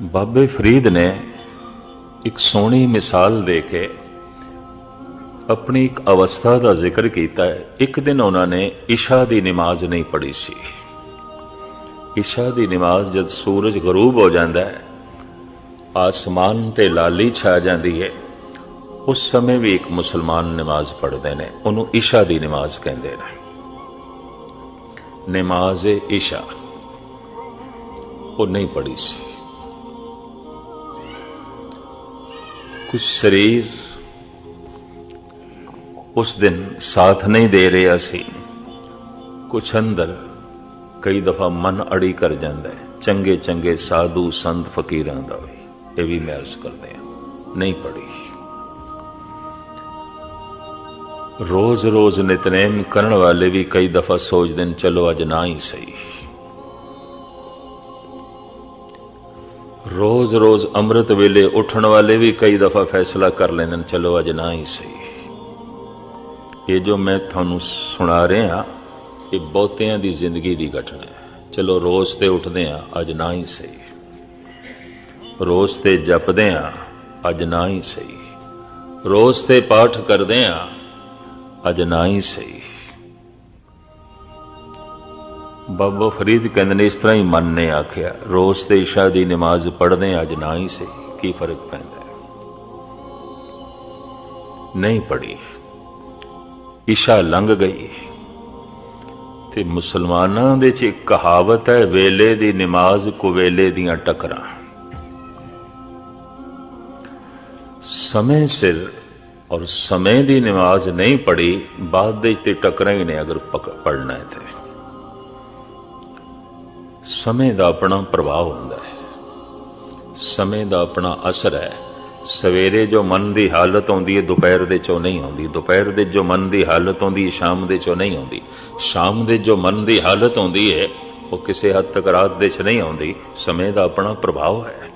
ਬਾਬੇ ਫਰੀਦ ਨੇ ਇੱਕ ਸੋਹਣੀ ਮਿਸਾਲ ਦੇ ਕੇ ਆਪਣੀ ਇੱਕ ਅਵਸਥਾ ਦਾ ਜ਼ਿਕਰ ਕੀਤਾ ਹੈ। ਇੱਕ ਦਿਨ ਉਹਨਾਂ ਨੇ ਇਸ਼ਾ ਦੀ ਨਮਾਜ਼ ਨਹੀਂ ਪੜ੍ਹੀ ਸੀ। ਇਸ਼ਾ ਦੀ ਨਮਾਜ਼ ਜਦ ਸੂਰਜ ਗਰੂਬ ਹੋ ਜਾਂਦਾ ਹੈ, ਆਸਮਾਨ ਤੇ ਲਾਲੀ ਛਾ ਜਾਂਦੀ ਹੈ, ਉਸ ਸਮੇਂ ਵੀ ਇੱਕ ਮੁਸਲਮਾਨ ਨਮਾਜ਼ ਪੜ੍ਹਦੇ ਨੇ, ਉਹਨੂੰ ਇਸ਼ਾ ਦੀ ਨਮਾਜ਼ ਕਹਿੰਦੇ ਨੇ। ਨਮਾਜ਼ ਇਸ਼ਾ ਉਹ ਨਹੀਂ ਪੜ੍ਹੀ ਸੀ। ਕੁਝ ਸਰੀਰ ਉਸ ਦਿਨ ਸਾਥ ਨਹੀਂ ਦੇ ਰਿਹਾ ਸੀ, ਕੁਛ ਅੰਦਰ ਕਈ ਦਫਾ ਮਨ ਅੜੀ ਕਰ ਜਾਂਦਾ ਹੈ। ਚੰਗੇ ਚੰਗੇ ਸਾਧੂ ਸੰਤ ਫਕੀਰਾਂ ਦਾ ਵੀ ਇਹ ਵੀ ਮੈਂ ਅਰਜ਼ ਕਰਦੇ ਹਾਂ, ਨਹੀਂ ਪੜ੍ਹੀ। ਰੋਜ਼ ਰੋਜ਼ ਨਿਤਨੇਮ ਕਰਨ ਵਾਲੇ ਵੀ ਕਈ ਦਫਾ ਸੋਚਦੇ ਨੇ ਚਲੋ ਅੱਜ ਨਾ ਹੀ ਸਹੀ। ਰੋਜ਼ ਰੋਜ਼ ਅੰਮ੍ਰਿਤ ਵੇਲੇ ਉੱਠਣ ਵਾਲੇ ਵੀ ਕਈ ਦਫਾ ਫੈਸਲਾ ਕਰ ਲੈਂਦੇ ਨੇ ਚਲੋ ਅੱਜ ਨਾ ਹੀ ਸਹੀ। ਇਹ ਜੋ ਮੈਂ ਤੁਹਾਨੂੰ ਸੁਣਾ ਰਿਹਾ ਇਹ ਬਹੁਤਿਆਂ ਦੀ ਜ਼ਿੰਦਗੀ ਦੀ ਘਟਨਾ ਹੈ। ਚਲੋ ਰੋਜ਼ ਤੇ ਉੱਠਦੇ ਹਾਂ, ਅੱਜ ਨਾ ਹੀ ਸਹੀ। ਰੋਜ਼ ਤੇ ਜਪਦੇ ਹਾਂ, ਅੱਜ ਨਾ ਹੀ ਸਹੀ। ਰੋਜ਼ ਤੇ ਪਾਠ ਕਰਦੇ ਹਾਂ, ਅੱਜ ਨਾ ਹੀ ਸਹੀ। ਬਾਬਾ ਫਰੀਦ ਕਹਿੰਦੇ ਨੇ ਇਸ ਤਰ੍ਹਾਂ ਹੀ ਮਨ ਨੇ ਆਖਿਆ, ਰੋਜ਼ ਤੇ ਇਸ਼ਾ ਦੀ ਨਮਾਜ਼ ਪੜ੍ਹਦੇ ਹਾਂ, ਅੱਜ ਨਾ ਹੀ ਸਹੀ। ਕੀ ਫਰਕ ਪੈਂਦਾ ਹੈ? ਨਹੀਂ ਪੜ੍ਹੀ, ਇਸ਼ਾ ਲੰਘ ਗਈ। ਤੇ ਮੁਸਲਮਾਨਾਂ ਦੇ ਚ ਇੱਕ ਕਹਾਵਤ ਹੈ, ਵੇਲੇ ਦੀ ਨਮਾਜ਼ ਕੁਵੇਲੇ ਦੀਆਂ ਟੱਕਰਾਂ। ਸਮੇਂ ਸਿਰ ਔਰ ਸਮੇਂ ਦੀ ਨਮਾਜ਼ ਨਹੀਂ ਪੜ੍ਹੀ, ਬਾਅਦ ਦੇ ਤੇ ਟੱਕਰਾਂ ਹੀ ਨੇ। ਅਗਰ ਪੜ੍ਹਨਾ ਹੈ ਤੇ ਸਮੇਂ ਦਾ ਆਪਣਾ ਪ੍ਰਭਾਵ ਹੁੰਦਾ ਹੈ, ਸਮੇਂ ਦਾ ਆਪਣਾ ਅਸਰ ਹੈ। ਸਵੇਰੇ ਜੋ ਮਨ ਦੀ ਹਾਲਤ ਆਉਂਦੀ ਹੈ ਦੁਪਹਿਰ ਦੇ ਚੋਂ ਨਹੀਂ ਆਉਂਦੀ, ਦੁਪਹਿਰ ਦੇ ਜੋ ਮਨ ਦੀ ਹਾਲਤ ਆਉਂਦੀ ਹੈ ਸ਼ਾਮ ਦੇ ਚੋਂ ਨਹੀਂ ਆਉਂਦੀ, ਸ਼ਾਮ ਦੇ ਜੋ ਮਨ ਦੀ ਹਾਲਤ ਆਉਂਦੀ ਹੈ ਉਹ ਕਿਸੇ ਹੱਦ ਤੱਕ ਰਾਤ ਦੇ ਚ ਨਹੀਂ ਆਉਂਦੀ। ਸਮੇਂ ਦਾ ਆਪਣਾ ਪ੍ਰਭਾਵ ਹੈ।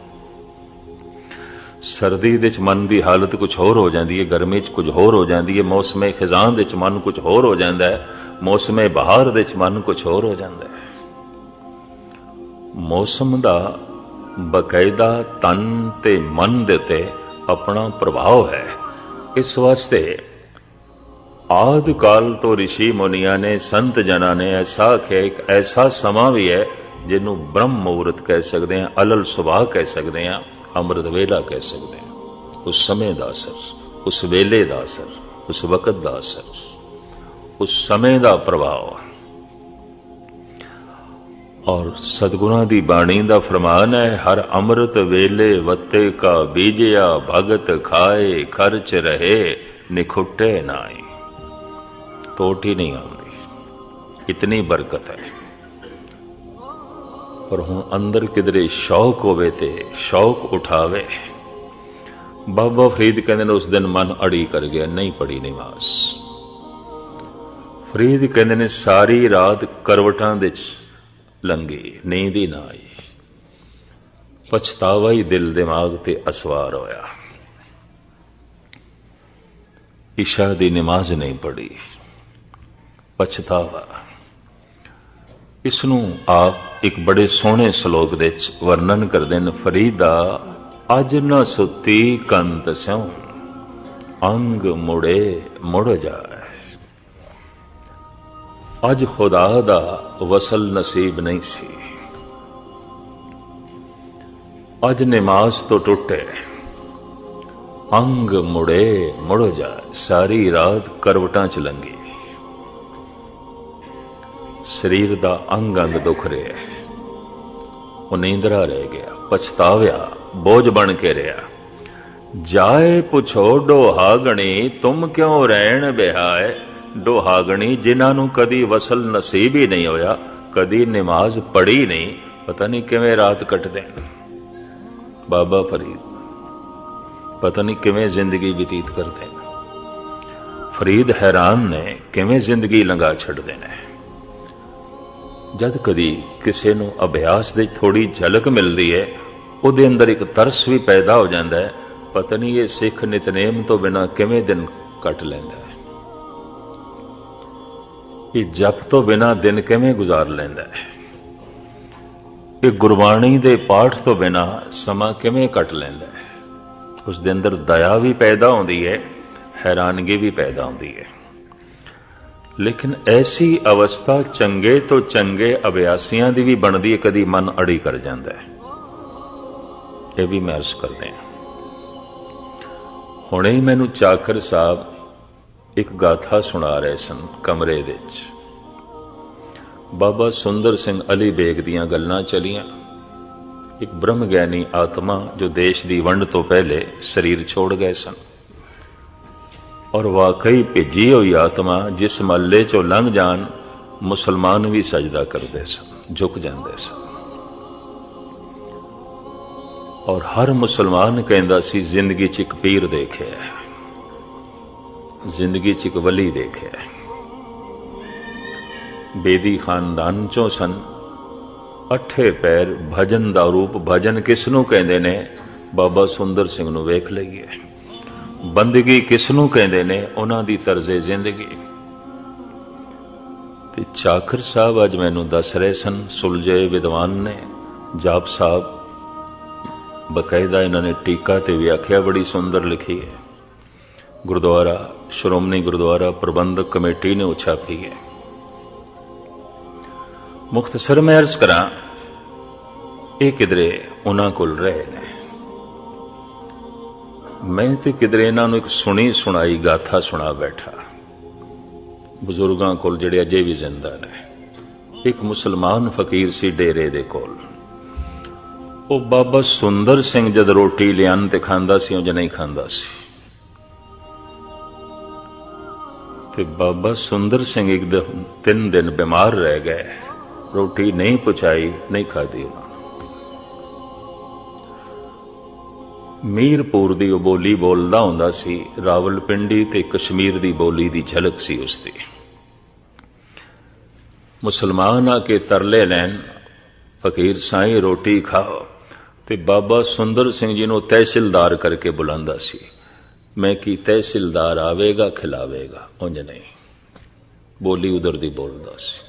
ਸਰਦੀ ਦੇ ਚ ਮਨ ਦੀ ਹਾਲਤ ਕੁਝ ਹੋਰ ਹੋ ਜਾਂਦੀ ਹੈ, ਗਰਮੀ ਚ ਕੁਝ ਹੋਰ ਹੋ ਜਾਂਦੀ ਹੈ, ਮੌਸਮੇ ਖਿਜ਼ਾਂ ਦੇ ਚ ਮਨ ਕੁਝ ਹੋਰ ਹੋ ਜਾਂਦਾ ਹੈ, ਮੌਸਮੇ ਬਹਾਰ ਦੇ ਚ ਮਨ ਕੁਝ ਹੋਰ ਹੋ ਜਾਂਦਾ ਹੈ। ਮੌਸਮ ਦਾ ਬਕਾਇਦਾ ਤਨ ਤੇ ਮਨ ਦੇ ਉੱਤੇ ਆਪਣਾ ਪ੍ਰਭਾਵ ਹੈ। ਇਸ ਵਾਸਤੇ ਆਦਿ ਕਾਲ ਤੋਂ ਰਿਸ਼ੀ ਮੁਨੀਆਂ ਨੇ, ਸੰਤ ਜਨਾਂ ਨੇ ਐਸਾ ਆਖਿਆ, ਇੱਕ ਐਸਾ ਸਮਾਂ ਵੀ ਹੈ ਜਿਹਨੂੰ ਬ੍ਰਹਮ ਮੁਹੂਰਤ ਕਹਿ ਸਕਦੇ ਹਾਂ, ਅਲਲ ਸੁਬਾਹ ਕਹਿ ਸਕਦੇ ਹਾਂ, ਅੰਮ੍ਰਿਤ ਵੇਲਾ ਕਹਿ ਸਕਦੇ ਹਾਂ। ਉਸ ਸਮੇਂ ਦਾ ਅਸਰ, ਉਸ ਵੇਲੇ ਦਾ ਅਸਰ, ਉਸ ਵਕਤ ਦਾ ਅਸਰ, ਉਸ ਸਮੇਂ ਦਾ ਪ੍ਰਭਾਵ। ਔਰ ਸਤਿਗੁਰਾਂ ਦੀ ਬਾਣੀ ਦਾ ਫਰਮਾਨ ਹੈ, ਹਰ ਅੰਮ੍ਰਿਤ ਵੇਲੇ ਵੱਤੇ ਕਾ ਬੀਜਿਆ, ਭਗਤ ਖਾਏ ਖਰਚ ਰਹੇ ਨਿਖੁੱਟੇ ਨਾਈ। ਟੋਟ ਹੀ ਨਹੀਂ ਆਉਂਦੀ, ਇਤਨੀ ਬਰਕਤ ਹੈ। ਪਰ ਹੁਣ ਅੰਦਰ ਕਿਧਰੇ ਸ਼ੌਕ ਹੋਵੇ ਤੇ ਸ਼ੌਕ ਉਠਾਵੇ। ਬਾਬਾ ਫਰੀਦ ਕਹਿੰਦੇ ਨੇ ਉਸ ਦਿਨ ਮਨ ਅੜੀ ਕਰ ਗਿਆ, ਨਹੀਂ ਪੜੀ ਨਮਾਜ਼। ਫਰੀਦ ਕਹਿੰਦੇ ਨੇ ਸਾਰੀ ਰਾਤ ਕਰਵਟਾਂ ਦੇ ਲੰਘੀ, ਨੀਂਦ ਹੀ ਨਾ ਆਈ। ਪਛਤਾਵਾ ਹੀ ਦਿਲ ਦਿਮਾਗ ਤੇ ਅਸਵਾਰ ਹੋਇਆ। ਇਸ਼ਾ ਦੀ ਨਮਾਜ਼ ਨਹੀਂ ਪੜ੍ਹੀ, ਪਛਤਾਵਾ। ਇਸ ਨੂੰ ਆਪ ਇੱਕ ਬੜੇ ਸੋਹਣੇ ਸ਼ਲੋਕ ਦੇ ਵਿੱਚ ਵਰਣਨ ਕਰਦੇ ਨੇ। ਫਰੀਦਾ ਅਜ ਨ ਸੁੱਤੀ ਕੰਤ ਸਿਉ, ਅੰਗ ਮੁੜੇ ਮੁੜ ਜਾਏ। ਅੱਜ ਖੁਦਾ ਦਾ ਵਸਲ ਨਸੀਬ ਨਹੀਂ ਸੀ, ਅੱਜ ਨਮਾਜ਼ ਤੋਂ ਟੁੱਟੇ, ਅੰਗ ਮੁੜੇ ਮੁੜ ਜਾਏ। ਸਾਰੀ ਰਾਤ ਕਰਵਟਾਂ ਚ ਲੰਘੀ, ਸਰੀਰ ਦਾ ਅੰਗ ਅੰਗ ਦੁਖ ਰਿਹਾ, ਉਹ ਨੀਂਦਰਾ ਰਹਿ ਗਿਆ, ਪਛਤਾਵਿਆ, ਬੋਝ ਬਣ ਕੇ ਰਿਹਾ। ਜਾਏ ਪੁੱਛੋ ਡੋਹਾਗਣੀ, ਤੁਮ ਕਿਉਂ ਰਹਿਣ ਬਿਹਾਏ। ਡੋਹਾਗਣੀ ਜਿਨ੍ਹਾਂ ਨੂੰ ਕਦੀ ਵਸਲ ਨਸੀਬ ਹੀ ਨਹੀਂ ਹੋਇਆ, ਕਦੀ ਨਮਾਜ਼ ਪੜ੍ਹੀ ਨਹੀਂ, ਪਤਾ ਨਹੀਂ ਕਿਵੇਂ ਰਾਤ ਕੱਟਦੇ। ਬਾਬਾ ਫਰੀਦ ਪਤਾ ਨਹੀਂ ਕਿਵੇਂ ਜ਼ਿੰਦਗੀ ਬਤੀਤ ਕਰਦੇ ਨੇ। ਫਰੀਦ ਹੈਰਾਨ ਨੇ ਕਿਵੇਂ ਜ਼ਿੰਦਗੀ ਲੰਘਾ ਛੱਡਦੇ ਨੇ। ਜਦ ਕਦੀ ਕਿਸੇ ਨੂੰ ਅਭਿਆਸ ਦੀ ਥੋੜੀ ਝਲਕ ਮਿਲਦੀ ਹੈ, ਉਹਦੇ ਅੰਦਰ ਇੱਕ ਤਰਸ ਵੀ ਪੈਦਾ ਹੋ ਜਾਂਦਾ ਹੈ, ਪਤਾ ਨਹੀਂ ਇਹ ਸਿੱਖ ਨਿਤਨੇਮ ਤੋਂ ਬਿਨਾਂ ਕਿਵੇਂ ਦਿਨ ਕੱਟ ਲੈਂਦਾ ਹੈ, ਇਹ ਜਪ ਤੋਂ ਬਿਨਾਂ ਦਿਨ ਕਿਵੇਂ ਗੁਜ਼ਾਰ ਲੈਂਦਾ ਹੈ। ਕਿ ਗੁਰਬਾਣੀ ਦੇ ਪਾਠ ਤੋਂ ਬਿਨਾ ਸਮਾਂ ਕਿਵੇਂ ਕੱਟ ਲੈਂਦਾ ਹੈ। ਉਸ ਦੇ ਅੰਦਰ ਦਇਆ ਵੀ ਪੈਦਾ ਹੁੰਦੀ ਹੈ, ਹੈਰਾਨਗੀ ਵੀ ਪੈਦਾ ਹੁੰਦੀ ਹੈ। ਲੇਕਿਨ ਐਸੀ ਅਵਸਥਾ ਚੰਗੇ ਤੋਂ ਚੰਗੇ ਅਭਿਆਸੀਆਂ ਦੀ ਵੀ ਬਣਦੀ ਹੈ, ਕਦੀ ਮਨ ਅੜੀ ਕਰ ਜਾਂਦਾ ਹੈ। ਇਹ ਵੀ ਮੈਂ ਅਰਜ਼ ਕਰਦੇ ਹਾਂ। ਹੁਣੇ ਹੀ ਮੈਨੂੰ ਚਾਕਰ ਸਾਹਿਬ ਇੱਕ ਗਾਥਾ ਸੁਣਾ ਰਹੇ ਸਨ ਕਮਰੇ ਵਿੱਚ। ਬਾਬਾ ਸੁੰਦਰ ਸਿੰਘ ਅਲੀ ਬੇਗ ਦੀਆਂ ਗੱਲਾਂ ਚਲੀਆਂ। ਇੱਕ ਬ੍ਰਹਮ ਗਿਆਨੀ ਆਤਮਾ ਜੋ ਦੇਸ਼ ਦੀ ਵੰਡ ਤੋਂ ਪਹਿਲੇ ਸਰੀਰ ਛੋੜ ਗਏ ਸਨ, ਔਰ ਵਾਕਈ ਭੇਜੀ ਹੋਈ ਆਤਮਾ ਜਿਸ ਮਹੱਲੇ ਚੋਂ ਲੰਘ ਜਾਣ ਮੁਸਲਮਾਨ ਵੀ ਸਜਦਾ ਕਰਦੇ ਸਨ, ਝੁਕ ਜਾਂਦੇ ਸਨ। ਔਰ ਹਰ ਮੁਸਲਮਾਨ ਕਹਿੰਦਾ ਸੀ ਜ਼ਿੰਦਗੀ 'ਚ ਇੱਕ ਪੀਰ ਦੇਖਿਆ, ਜ਼ਿੰਦਗੀ 'ਚ ਇੱਕ ਵਲੀ ਦੇਖਿਆ। ਬੇਦੀ ਖਾਨਦਾਨ ਚੋਂ ਸਨ। ਅੱਠੇ ਪੈਰ ਭਜਨ ਦਾ ਰੂਪ। ਭਜਨ ਕਿਸ ਨੂੰ ਕਹਿੰਦੇ ਨੇ? ਬਾਬਾ ਸੁੰਦਰ ਸਿੰਘ ਨੂੰ ਵੇਖ ਲਈਏ। ਬੰਦਗੀ ਕਿਸ ਨੂੰ ਕਹਿੰਦੇ ਨੇ? ਉਹਨਾਂ ਦੀ ਤਰਜ਼ੇ ਜ਼ਿੰਦਗੀ। ਤੇ ਚਾਕਰ ਸਾਹਿਬ ਅੱਜ ਮੈਨੂੰ ਦੱਸ ਰਹੇ ਸਨ, ਸੁਲਝੇ ਵਿਦਵਾਨ ਨੇ, ਜਾਪ ਸਾਹਿਬ ਬਕਾਇਦਾ ਇਹਨਾਂ ਨੇ ਟੀਕਾ ਤੇ ਵਿਆਖਿਆ ਬੜੀ ਸੁੰਦਰ ਲਿਖੀ ਹੈ। ਗੁਰਦੁਆਰਾ ਸ਼੍ਰੋਮਣੀ ਗੁਰਦੁਆਰਾ ਪ੍ਰਬੰਧਕ ਕਮੇਟੀ ਨੇ ਉਹ ਛਾਪੀ ਹੈ। ਮੁਖਤਸਰ ਮੈਂ ਅਰਜ਼ ਕਰਾਂ, ਇਹ ਕਿਧਰੇ ਉਹਨਾਂ ਕੋਲ ਰਹੇ ਨੇ। ਮੈਂ ਤੇ ਕਿਧਰੇ ਇਹਨਾਂ ਨੂੰ ਇੱਕ ਸੁਣੀ ਸੁਣਾਈ ਗਾਥਾ ਸੁਣਾ ਬੈਠਾ, ਬਜ਼ੁਰਗਾਂ ਕੋਲ ਜਿਹੜੇ ਅਜੇ ਵੀ ਜ਼ਿੰਦਾ ਨੇ। ਇੱਕ ਮੁਸਲਮਾਨ ਫਕੀਰ ਸੀ ਡੇਰੇ ਦੇ ਕੋਲ। ਉਹ ਬਾਬਾ ਸੁੰਦਰ ਸਿੰਘ ਜਦ ਰੋਟੀ ਲਿਆਣ ਤੇ ਖਾਂਦਾ ਸੀ, ਉਂਝ ਨਹੀਂ ਖਾਂਦਾ ਸੀ। ਤੇ ਬਾਬਾ ਸੁੰਦਰ ਸਿੰਘ ਇੱਕ 3 ਦਿਨ ਬਿਮਾਰ ਰਹਿ ਗਏ। ਰੋਟੀ ਨਹੀਂ ਪਹੁੰਚਾਈ, ਨਹੀਂ ਖਾਧੀ ਉਹਨਾਂ। ਮੀਰਪੁਰ ਦੀ ਉਹ ਬੋਲੀ ਬੋਲਦਾ ਹੁੰਦਾ ਸੀ। ਰਾਵਲਪਿੰਡੀ ਤੇ ਕਸ਼ਮੀਰ ਦੀ ਬੋਲੀ ਦੀ ਝਲਕ ਸੀ ਉਸਦੀ। ਮੁਸਲਮਾਨ ਆ ਕੇ ਤਰਲੇ ਲੈਣ, ਫਕੀਰ ਸਾਈਂ ਰੋਟੀ ਖਾਓ। ਤੇ ਬਾਬਾ ਸੁੰਦਰ ਸਿੰਘ ਜੀ ਨੂੰ ਤਹਿਸੀਲਦਾਰ ਕਰਕੇ ਬੁਲਾਉਂਦਾ ਸੀ। ਮੈਂ ਕੀ ਤਹਿਸੀਲਦਾਰ ਆਵੇਗਾ ਖਿਲਾਵੇਗਾ, ਉਂਝ ਨਹੀਂ। ਬੋਲੀ ਉਧਰ ਦੀ ਬੋਲਦਾ ਸੀ।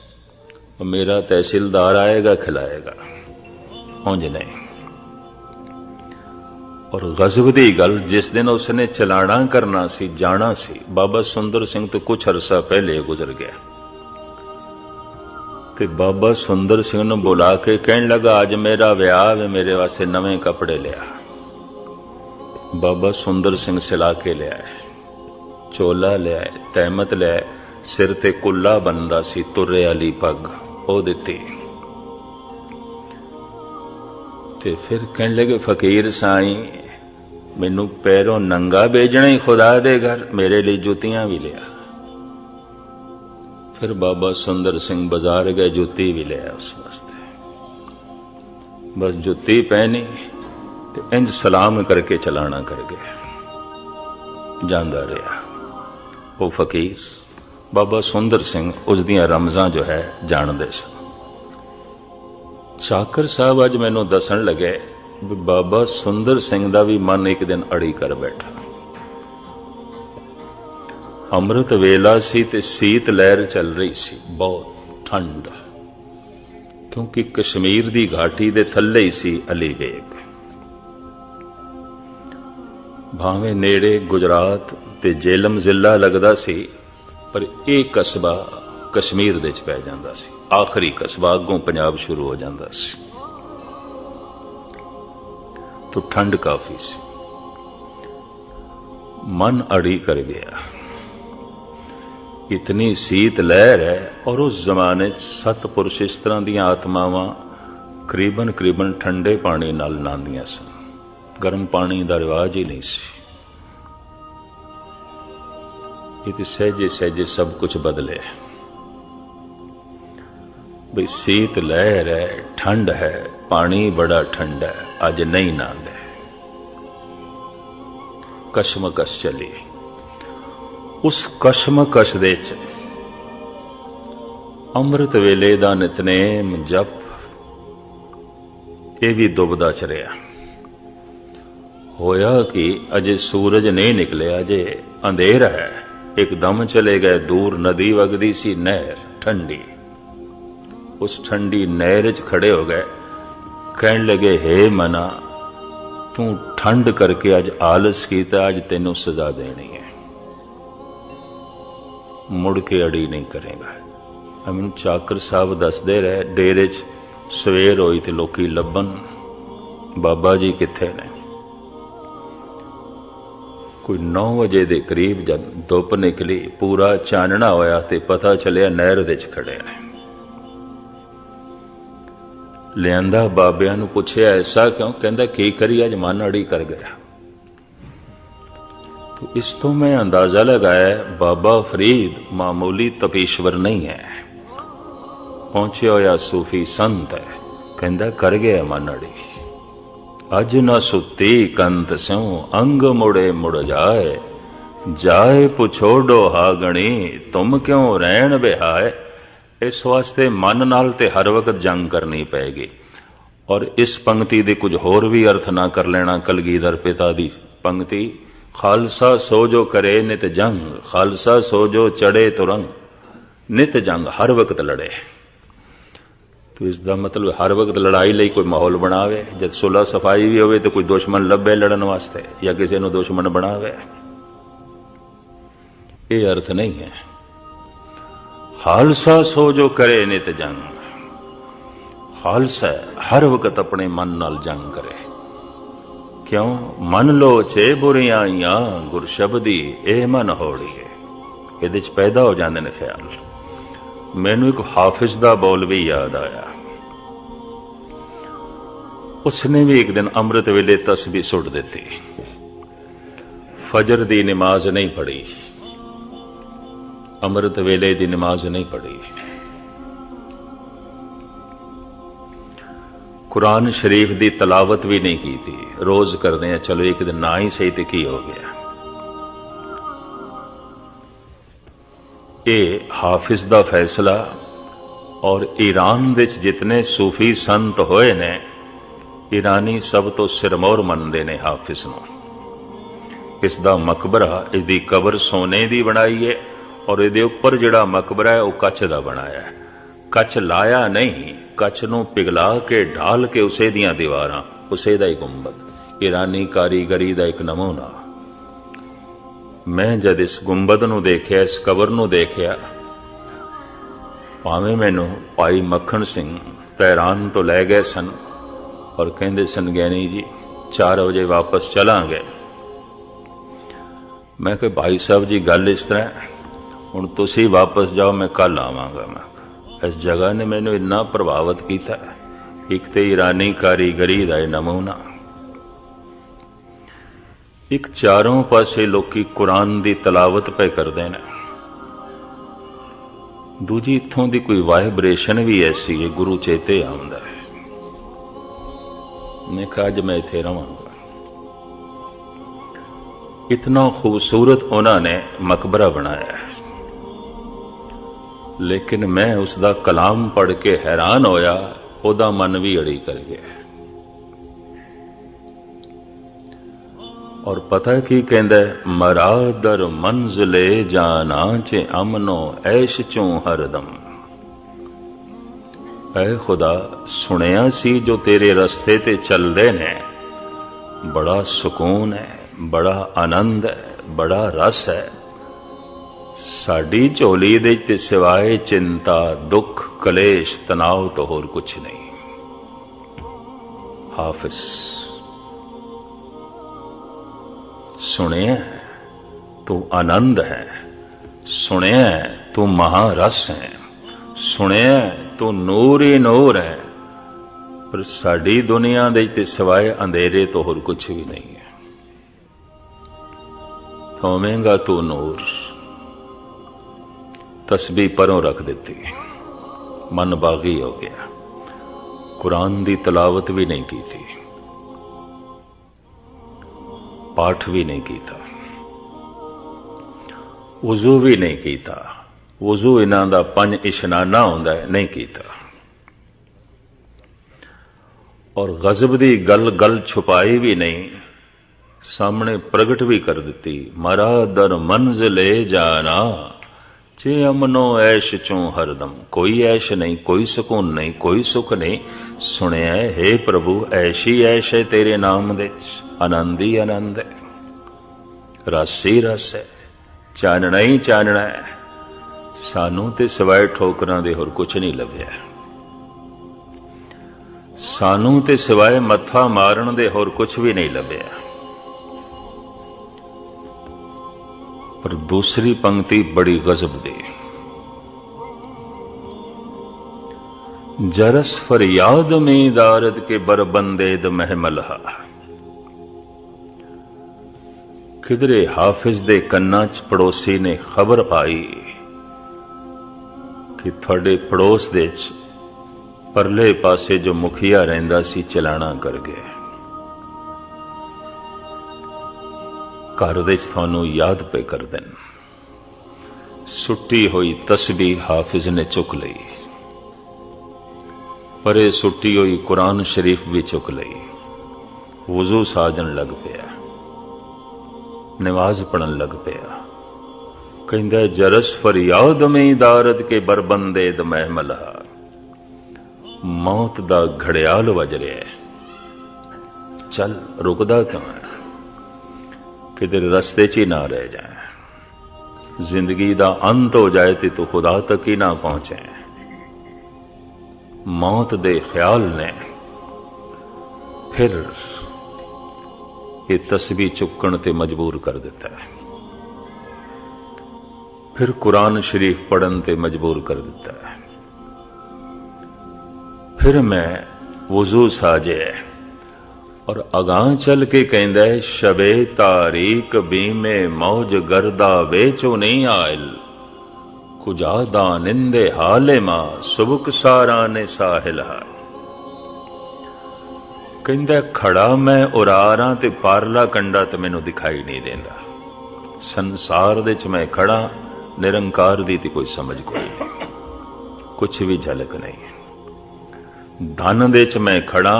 ਮੇਰਾ ਤਹਿਸੀਲਦਾਰ ਆਏਗਾ ਖਿਲਾਏਗਾ, ਉਂਝ ਨਹੀਂ। ਔਰ ਗਜ਼ਬ ਦੀ ਗੱਲ, ਜਿਸ ਦਿਨ ਉਸਨੇ ਚਲਾਣਾ ਕਰਨਾ ਸੀ, ਜਾਣਾ ਸੀ, ਬਾਬਾ ਸੁੰਦਰ ਸਿੰਘ ਤੋਂ ਕੁਝ ਅਰਸਾ ਪਹਿਲੇ ਗੁਜ਼ਰ ਗਿਆ। ਤੇ ਬਾਬਾ ਸੁੰਦਰ ਸਿੰਘ ਨੂੰ ਬੁਲਾ ਕੇ ਕਹਿਣ ਲੱਗਾ, ਅੱਜ ਮੇਰਾ ਵਿਆਹ ਵੇ, ਮੇਰੇ ਵਾਸਤੇ ਨਵੇਂ ਕੱਪੜੇ ਲਿਆ। ਬਾਬਾ ਸੁੰਦਰ ਸਿੰਘ ਸਿਲਾ ਕੇ ਲਿਆ, ਚੋਲਾ ਲਿਆ, ਤਹਿਮਤ ਲਿਆ, ਸਿਰ ਤੇ ਕੁੱਲਾ ਬੰਦਾ ਸੀ, ਤੁਰੇ ਵਾਲੀ ਪੱਗ ਉਹ ਦਿੱਤੀ। ਤੇ ਫਿਰ ਕਹਿਣ ਲੱਗੇ, ਫਕੀਰ ਸਾਈਂ ਮੈਨੂੰ ਪੈਰੋਂ ਨੰਗਾ ਭੇਜਣਾ ਹੀ ਖੁਦਾ ਦੇ ਘਰ, ਮੇਰੇ ਲਈ ਜੁੱਤੀਆਂ ਵੀ ਲਿਆ। ਫਿਰ ਬਾਬਾ ਸੁੰਦਰ ਸਿੰਘ ਬਾਜ਼ਾਰ ਗਏ, ਜੁੱਤੀ ਵੀ ਲਿਆ ਉਸ ਵਾਸਤੇ। ਬਸ ਜੁੱਤੀ ਪਹਿਨੀ ਤੇ ਇੰਜ ਸਲਾਮ ਕਰਕੇ ਚਲਾਣਾ ਕਰ ਗਿਆ। ਜਾਂਦਾ ਰਿਹਾ ਉਹ ਫਕੀਰ। ਬਾਬਾ ਸੁੰਦਰ ਸਿੰਘ ਉਸ ਦੀਆਂ ਰਮਜ਼ਾਂ ਜੋ ਹੈ ਜਾਣਦੇ ਸਨ। ਚਾਕਰ ਸਾਹਿਬ ਅੱਜ ਮੈਨੂੰ ਦੱਸਣ ਲੱਗੇ ਵੀ ਬਾਬਾ ਸੁੰਦਰ ਸਿੰਘ ਦਾ ਵੀ ਮਨ ਇੱਕ ਦਿਨ ਅੜੀ ਕਰ ਬੈਠਾ। ਅੰਮ੍ਰਿਤ ਵੇਲਾ ਸੀ ਤੇ ਸੀਤ ਲਹਿਰ ਚੱਲ ਰਹੀ ਸੀ, ਬਹੁਤ ਠੰਡ, ਕਿਉਂਕਿ ਕਸ਼ਮੀਰ ਦੀ ਘਾਟੀ ਦੇ ਥੱਲੇ ਹੀ ਸੀ ਅਲੀ ਬੇਗ। ਭਾਵੇਂ ਨੇੜੇ ਗੁਜਰਾਤ ਤੇ ਜੇਲਮ ਜ਼ਿਲ੍ਹਾ ਲੱਗਦਾ ਸੀ, ਪਰ ਇਹ ਕਸਬਾ ਕਸ਼ਮੀਰ ਦੇ ਵਿੱਚ ਪੈ ਜਾਂਦਾ ਸੀ। ਆਖਰੀ ਕਸਬਾ, ਅੱਗੋਂ ਪੰਜਾਬ ਸ਼ੁਰੂ ਹੋ ਜਾਂਦਾ ਸੀ। तो ठंड काफी सी। मन अड़ी कर गया, इतनी सीत लहर है। और उस जमाने सतपुरुष इस तरह दी आत्मावां करीबन करीबन ठंडे पानी नाल नहांदियां सन, गर्म पानी का रिवाज ही नहीं सी। ये सहजे सहजे सब कुछ बदले। भाई सीत लहर है, ठंड है, पानी बड़ा ठंडा है, अज नहीं नहांदे। कशमकश चली। उस कशमकश दे च अमृत वेले दा नितनेम जप ये भी दुबदा च रहा। होया कि अजे सूरज नहीं निकले, अजे अंधेरा है। एकदम चले गए दूर, नदी वगदी सी, नहर ठंडी। उस ठंडी नहर च खड़े हो गए। कहन लगे, हे मना, तू ठंड करके अज आलस कीता, अज तेनों सजा देनी है, मुड़ के अड़ी नहीं करेगा। मैनूं चाकर साहब दसदे रहे, डेरे च सवेर होई ते लोकी लभन बाबा जी कित्थे ने। कोई 9 बजे के करीब जब धुप निकली, पूरा चानना होया ते पता चलिया नहर दे च खड़े ने। लियांदा बाबियां नूं पुछया, ऐसा क्यों? कहंदा की करी, अज मन अड़ी कर गया। तो इस तो मैं अंदाजा लगाया बाबा फरीद मामूली तपीश्वर नहीं है, पहुंचे होया सूफी संत है। कहंदा कर गया मन अड़ी, अज न सुती कंत स्यों, अंग मुड़े मुड़ जाए, जाए पुछो डोहागणी, तुम क्यों रहन बिहाए। इस वास्ते मन नाल ते हर वक्त जंग करनी पैगी। और इस पंक्ति दे कुछ होर भी अर्थ ना कर लेना। कलगीधर पिता दी पंक्ति, खालसा सो जो करे नित जंग, खालसा सो जो चढ़े तुरंग, नित जंग, हर वक्त लड़े। तो इसका मतलब हर वक्त लड़ाई लई कोई माहौल बनावे, जब सुलह सफाई भी होवे तो कोई दुश्मन लभे लड़न वास्ते या किसी नूं दुश्मन बनावे, ये अर्थ नहीं है। खालसा सो जो करे नित जंग, खालसा हर वक्त अपने मन नाल जंग करे। क्यों? मन लोचे बुरियाइयां, गुर शब्दी ए मन होड़िए। इहदे च पैदा हो जांदे ने ख्याल। मैनू एक हाफिज दा बौल भी याद आया। उसने भी एक दिन अमृत वेले तस्बीह सुट दी, फजर दी नमाज नहीं पढ़ी, अमृत वेले दी नमाज नहीं पढ़ी, कुरान शरीफ दी तलावत भी नहीं की थी। रोज करते हैं, चलो एक दिन ना ही सही तो की हो गया। ये हाफिज दा फैसला। और ईरान दे जितने सूफी संत होए ने, ईरानी सब तो सिरमौर मनदे ने हाफिज नूं। इसदा मकबरा, इसदी कबर सोने दी बनाई है और इहदे उपर जिहड़ा मकबरा है वह कच दा बनाया है। कच लाया नहीं, कच नूं पिघला के ढाल के उसे दियां दीवारां, उसे दा ही गुंबद। ईरानी कारीगरी दा एक नमूना। मैं जद इस गुंबद नूं देखिया, इस कबर नूं देखिया, भावें मैनूं भाई मक्खण सिंह तहरान तो लै गए सन और कहंदे सन, ज्ञानी जी 4 बजे वापस चलांगे। मैं कहा भाई साहब जी गल इस तरह, हुण तुसीं वापस जाओ, मैं कल आवांगा। मैं इस जगह ने मैनूं इन्ना प्रभावित किया। एक तो ईरानी कारीगरी दा नमूना, एक चारों पासे लोकी कुरान दी तलावत पे करते हैं, दूजी इत्थों दी कोई वाइब्रेशन भी ऐसी है, गुरु चेते आउंदा है। मैं कहा अज मैं इत्थे रहांगा। इतना खूबसूरत उन्होंने मकबरा बनाया है, लेकिन मैं उसका कलाम पढ़ के हैरान होया, ओदा मन भी अड़ी कर गया। और पता है की कहंदा है, मरा दर मंजिले जाना चे अमनो ऐश चों हरदम। ऐ खुदा, सुनिया सी जो तेरे रस्ते ते चल रहे ने, बड़ा सुकून है, बड़ा आनंद है, बड़ा रस है। साडी झोली दे ते सिवाए चिंता, दुख, कलेश, तनाव तो होर कुछ नहीं। हाफिज सुने तू आनंद है, सुने तू महारस है, सुने तू नूर ही नूर है, पर साडी दुनिया दे ते सिवाए अंधेरे तो होर कुछ भी नहीं है। होवेगा तू नूर। तस्बीह परों रख दी, मन बागी हो गया। कुरान दी तलावत भी नहीं की थी, पाठ भी नहीं किया, वजू भी नहीं किया। वजू इन्हां दा 5 इशनाना हुंदा है, नहीं किया। और गजब दी गल गल छुपाई भी नहीं, सामने प्रगट भी कर दी। मरा दर मंजिले जाना जे अमनो ऐश चों हरदम, कोई ऐश नहीं, कोई सुकून नहीं, कोई सुख नहीं। सुनिया हे प्रभु ऐशी ऐश है तेरे नाम दे, आनंद ही आनंद है, रस ही रस है, चानना ही चानना है। सानू ते सिवाए ठोकरां दे होर कुछ नहीं लभ्या, सानू ते सिवाए मत्था मारन दे होर कुछ भी नहीं लभ्या। पर दूसरी पंक्ति बड़ी गजब दी, जरस फरियाद में दारद के बरबंदेद महमलहा। किधरे हाफिज दे कन्ना च पड़ोसी ने खबर पाई कि थोड़े पड़ोस दे परले पासे जो मुखिया रहिंदा सी चलाना कर गए। घर दे थानू याद पे कर देन। सुट्टी हुई तस्बीह हाफिज ने चुक लई, परे सुट्टी हुई कुरान शरीफ भी चुक लई। वुजू साजन लग पिया, नमाज पढ़न लग पिया। कहंदा जरस फरियाद में दारद के बरबंदे द महमला, मौत दा घड़ियाल वज रहा है, चल रुकदा क्यों है, किधर रस्ते च ही ना रह जाए। जिंदगी दा अंत हो जाए तो तू खुदा तक ही ना पहुंचे। मौत दे ख्याल ने फिर ये तस्बीह चुकन ते मजबूर कर दिता है, फिर कुरान शरीफ पढ़न ते मजबूर कर दिता है। फिर मैं वुजू साजे और अगां चल के कहंदा है शबे तारीक बीमे मौज गर्दा वेचो नहीं आयल, कुजादा निंदे हाले मां सुबुक सारा ने साहिल है। कहंदा खड़ा मैं उरारां ते पारला कंडा ते मैनू दिखाई नहीं देंदा। संसार दे च मैं खड़ा, निरंकार दी ते कोई समझ कोई नहीं, कुछ भी झलक नहीं। धन दे च मैं खड़ा,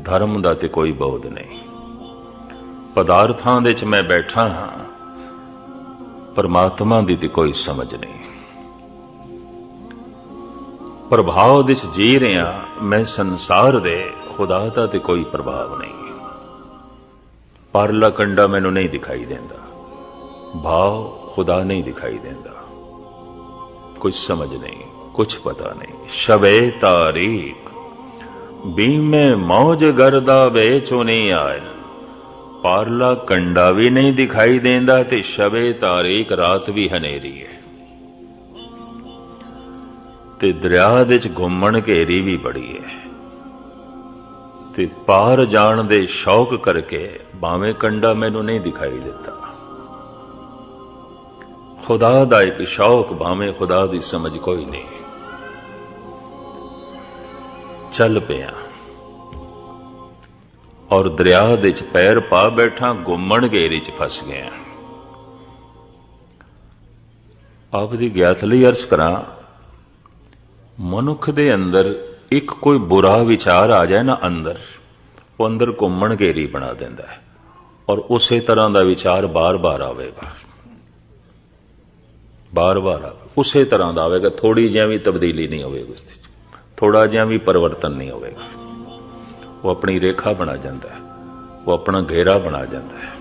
धर्म दा ते कोई बोध नहीं। पदार्थां दे च मैं बैठा हां, परमात्मा दी ते कोई समझ नहीं। प्रभाव दे च जी रहा मैं संसार दे, खुदा दा ते कोई प्रभाव नहीं। परला कंडा मैनू नहीं दिखाई देंदा, भाव खुदा नहीं दिखाई देंदा, कुछ समझ नहीं, कुछ पता नहीं। शबे तारीक बीमे मौज गर्दा वेचो नहीं आए, पारला कंडा भी नहीं दिखाई देंदा ते शबे तारीक रात भी हनेरी है। ते दरिया दे च घुमण घेरी भी बड़ी है, ते पार जान दे शौक करके भावें कंडा मैनू नहीं दिखाई देता। खुदा दा एक शौक, भावें खुदा दी समझ कोई नहीं। चल पिया और दरिया दे च पैर पा बैठा, घुमण घेरी च फस गया। आप दी ज्ञात लई अर्ज करा, मनुख दे अंदर एक कोई बुरा विचार आ जाए ना अंदर, वो अंदर घुमण घेरी बना देंदा है और उसे तरह का विचार बार बार आवेगा, बार बार उसे तरह का आवेगा। थोड़ी जी भी तब्दीली नहीं होगी, उसकी थोड़ा जिहा भी परिवर्तन नहीं होगा। वो अपनी रेखा बना जाता है, वो अपना घेरा बना जाता है।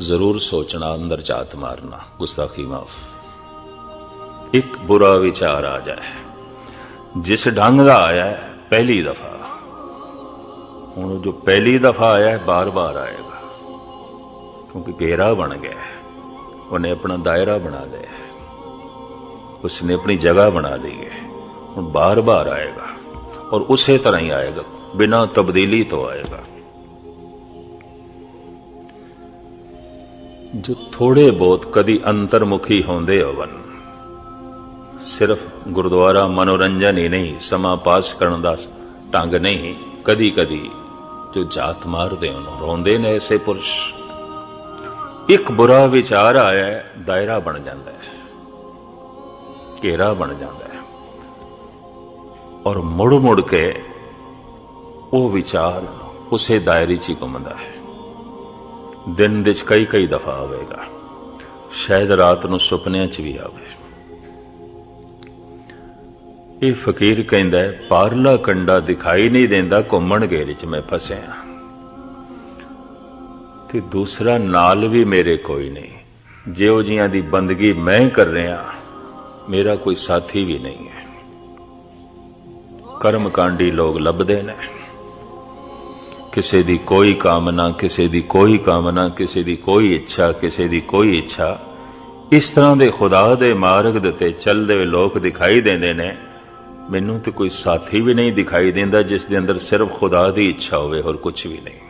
जरूर सोचना, अंदर झात मारना, गुस्ताखी माफ। एक बुरा विचार आ जाए, जिस ढंग का आया है पहली दफा, हुण जो पहली दफा आया है बार बार आएगा, क्योंकि घेरा बन गया है। उन्हें अपना दायरा बना लिया है, उसने अपनी जगह बना ली है। बार बार आएगा और उसे तरह ही आएगा, बिना तब्दीली तो आएगा। जो थोड़े बहुत कदी अंतर्मुखी होंदे होवन, सिर्फ गुरुद्वारा मनोरंजन ही नहीं, समा पास करने का ढंग नहीं, कदी कदी जो जात मारदे रोंदे ने ऐसे पुरुष। एक बुरा विचार आया है, दायरा बन जाता है, घेरा बन जाता है और मुड़ मुड़ के वो विचार उसे दायरे च घूमता है। दिन दे कई कई दफा आवेगा। शायद रात नूं सुपनियां च भी आवे। ये फकीर कहंदा है, पारला कंडा दिखाई नहीं देंदा, घुम्मण घेरे च मैं फसिया ते दूसरा नाल भी मेरे कोई नहीं। जिहो जिहां दी बंदगी मैं कर रहा, मेरा कोई साथी भी नहीं है। कर्मकांडी लोग लभदे ने, किसी दी कोई कामना, किसी दी कोई कामना, किसी दी कोई इच्छा, किसी दी कोई इच्छा। इस तरह दे खुदा दे मार्ग ते चलदे लोग दिखाई देंदे ने। मैनू तो कोई साथी भी नहीं दिखाई देंदा जिस दे अंदर सिर्फ खुदा दी इच्छा होवे, और कुछ भी नहीं।